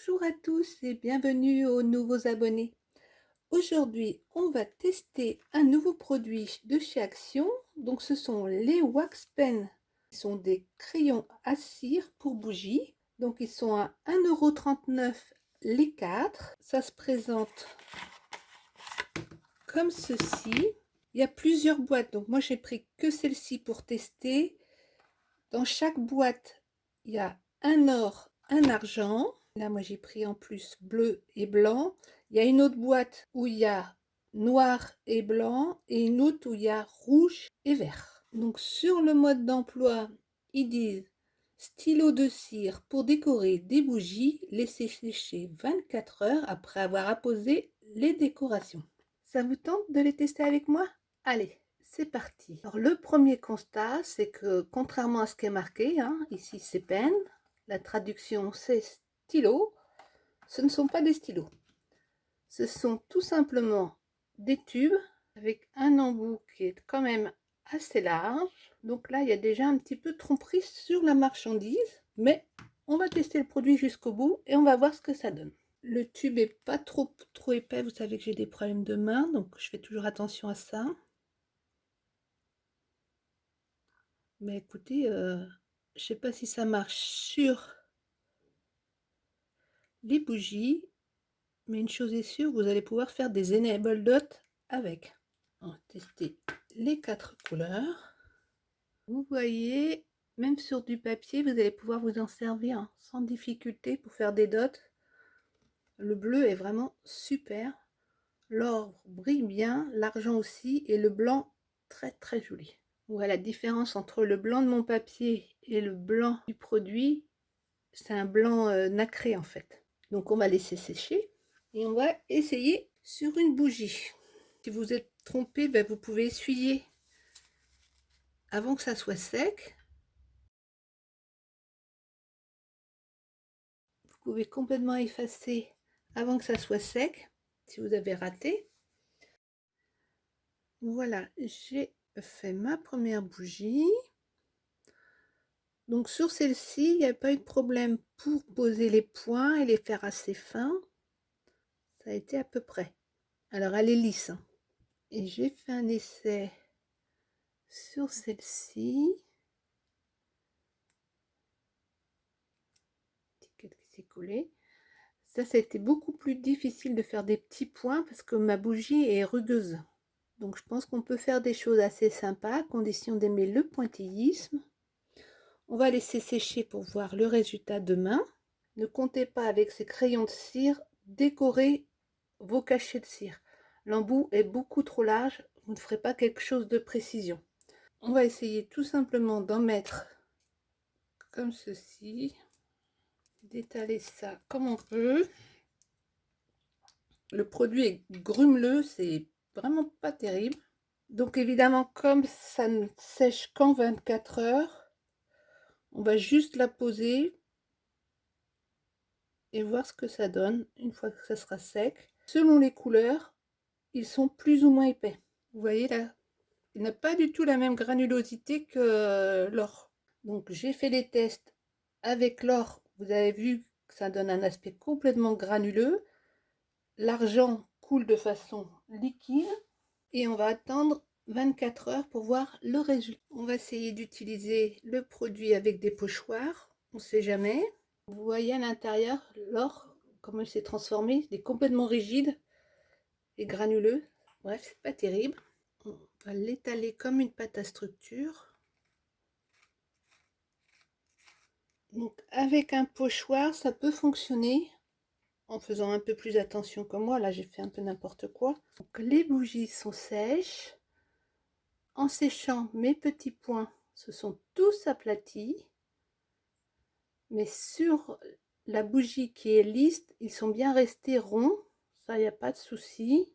Bonjour à tous et bienvenue aux nouveaux abonnés. Aujourd'hui, on va tester un nouveau produit de chez Action. Donc, ce sont les Wax Pen. Ce sont des crayons à cire pour bougies. Donc, ils sont à 1,39 € les 4. Ça se présente comme ceci. Il y a plusieurs boîtes. Donc, moi, j'ai pris que celle-ci pour tester. Dans chaque boîte, il y a un or, un argent. Là, moi, j'ai pris en plus bleu et blanc. Il y a une autre boîte où il y a noir et blanc et une autre où il y a rouge et vert. Donc, sur le mode d'emploi, ils disent stylo de cire pour décorer des bougies, laisser sécher 24 heures après avoir apposé les décorations. Ça vous tente de les tester avec moi? Allez, c'est parti. Alors, le premier constat, c'est que contrairement à ce qui est marqué, ici c'est pen, la traduction c'est stylo, ce ne sont pas des stylos. Ce sont tout simplement des tubes avec un embout qui est quand même assez large. Donc là, il y a déjà un petit peu de tromperie sur la marchandise, mais on va tester le produit jusqu'au bout et on va voir ce que ça donne. Le tube est pas trop épais, vous savez que j'ai des problèmes de main, donc je fais toujours attention à ça. Mais écoutez, je sais pas si ça marche sur les bougies, mais une chose est sûre, vous allez pouvoir faire des enable dots avec. On va tester les 4 couleurs. Vous voyez, même sur du papier, vous allez pouvoir vous en servir sans difficulté pour faire des dots. Le bleu est vraiment super. L'or brille bien, l'argent aussi, et le blanc très joli. Voilà la différence entre le blanc de mon papier et le blanc du produit. C'est un blanc nacré en fait. Donc on va laisser sécher et on va essayer sur une bougie. Si vous êtes trompé, vous pouvez essuyer avant que ça soit sec. Vous pouvez complètement effacer avant que ça soit sec si vous avez raté. Voilà, j'ai fait ma première bougie. Donc sur celle-ci, il n'y a pas eu de problème pour poser les points et les faire assez fins. Ça a été à peu près. Alors elle est lisse. Et j'ai fait un essai sur celle-ci. Étiquette qui s'est collée. Ça a été beaucoup plus difficile de faire des petits points parce que ma bougie est rugueuse. Donc je pense qu'on peut faire des choses assez sympas à condition d'aimer le pointillisme. On va laisser sécher pour voir le résultat demain. Ne comptez pas avec ces crayons de cire décorer vos cachets de cire. L'embout est beaucoup trop large, vous ne ferez pas quelque chose de précision. On va essayer tout simplement d'en mettre comme ceci, d'étaler ça comme on veut. Le produit est grumeleux, c'est vraiment pas terrible. Donc évidemment, comme ça ne sèche qu'en 24 heures, on va juste la poser et voir ce que ça donne une fois que ça sera sec. Selon les couleurs, ils sont plus ou moins épais. Vous voyez là, il n'a pas du tout la même granulosité que l'or. Donc j'ai fait les tests avec l'or. Vous avez vu que ça donne un aspect complètement granuleux. L'argent coule de façon liquide et on va attendre 24 heures pour voir le résultat. On va essayer d'utiliser le produit avec des pochoirs, on ne sait jamais. Vous voyez à l'intérieur l'or, comment il s'est transformé, il est complètement rigide et granuleux. Bref, c'est pas terrible. On va l'étaler comme une pâte à structure. Donc avec un pochoir, ça peut fonctionner en faisant un peu plus attention que moi. Là, j'ai fait un peu n'importe quoi. Donc les bougies sont sèches. En séchant, mes petits points se sont tous aplatis. Mais sur la bougie qui est lisse, ils sont bien restés ronds. Ça, il n'y a pas de souci.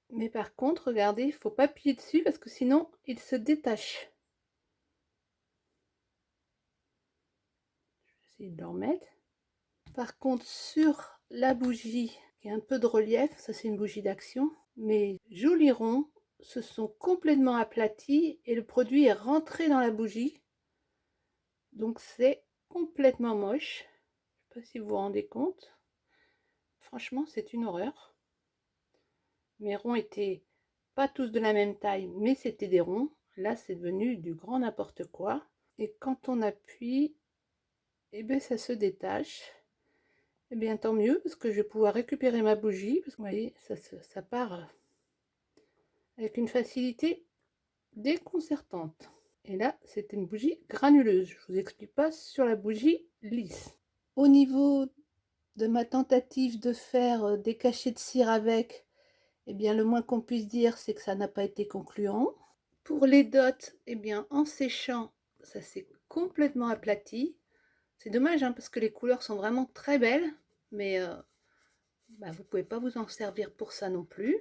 Mais par contre, regardez, il ne faut pas appuyer dessus parce que sinon, il se détache. Je vais essayer de le remettre. Par contre, sur la bougie qui a un peu de relief, ça c'est une bougie d'Action, mes jolis ronds se sont complètement aplatis et le produit est rentré dans la bougie. Donc c'est complètement moche. Je pas si vous vous rendez compte. Franchement, c'est une horreur. Mes ronds étaient pas tous de la même taille, mais c'était des ronds. Là, c'est devenu du grand n'importe quoi. Et quand on appuie, eh bien, ça se détache. Eh bien, tant mieux, parce que je vais pouvoir récupérer ma bougie. Parce que vous voyez, ça part avec une facilité déconcertante. Et là, c'est une bougie granuleuse. Je vous explique pas sur la bougie lisse. Au niveau de ma tentative de faire des cachets de cire avec, eh bien, le moins qu'on puisse dire, c'est que ça n'a pas été concluant. Pour les dots, eh bien, en séchant, ça s'est complètement aplati. C'est dommage, hein, parce que les couleurs sont vraiment très belles, mais vous ne pouvez pas vous en servir pour ça non plus.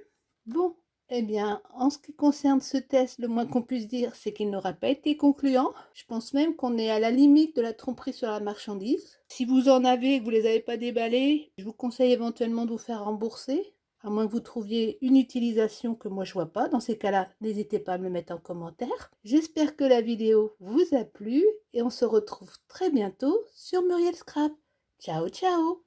Bon, eh bien, en ce qui concerne ce test, le moins qu'on puisse dire, c'est qu'il n'aura pas été concluant. Je pense même qu'on est à la limite de la tromperie sur la marchandise. Si vous en avez et que vous ne les avez pas déballés, je vous conseille éventuellement de vous faire rembourser, à moins que vous trouviez une utilisation que moi je vois pas. Dans ces cas-là, n'hésitez pas à me le mettre en commentaire. J'espère que la vidéo vous a plu et on se retrouve très bientôt sur Muriel Scrap. Ciao, ciao!